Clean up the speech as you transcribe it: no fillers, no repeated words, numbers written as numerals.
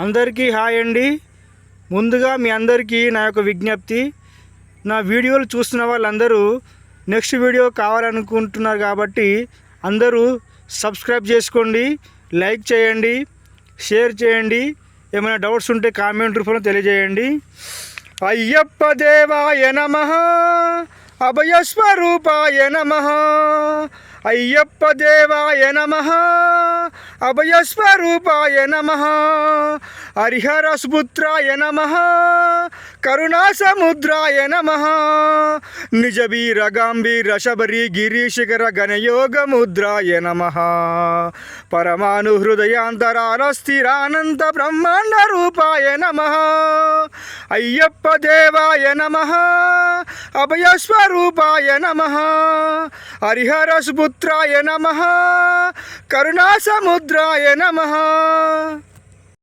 అందరికీ హాయ్ అండి. ముందుగా మీ అందరికీ నా యొక్క విజ్ఞప్తి, నా వీడియోలు చూస్తున్న వాళ్ళందరూ నెక్స్ట్ వీడియో కావాలనుకుంటున్నారు కాబట్టి అందరూ సబ్స్క్రైబ్ చేసుకోండి, లైక్ చేయండి, షేర్ చేయండి. ఏమైనా డౌట్స్ ఉంటే కామెంట్ రూపంలో తెలియజేయండి. అయ్యప్ప దేవాయ నమః, అభయస్వరూపాయ నమః. అయ్యప్ప దేవాయ నమః, అభయస్వరూపాయ నమః. హరిహరసుపుత్రాయ నమః, కరుణాసముద్రాయ నమః. నిజవీర గాంభీర శబరి గిరీశిఖర గణయోగముద్రాయ నమః. పరమాణు హృదయాంతరాల స్థిరానంద బ్రహ్మాండ రూపాయ నమః. అయ్యప్ప దేవాయ నమః, అభయస్వరూపాయ నమః. హరిహరసుపుత్రాయ నమః, కరుణాసముద్రాయ నమః.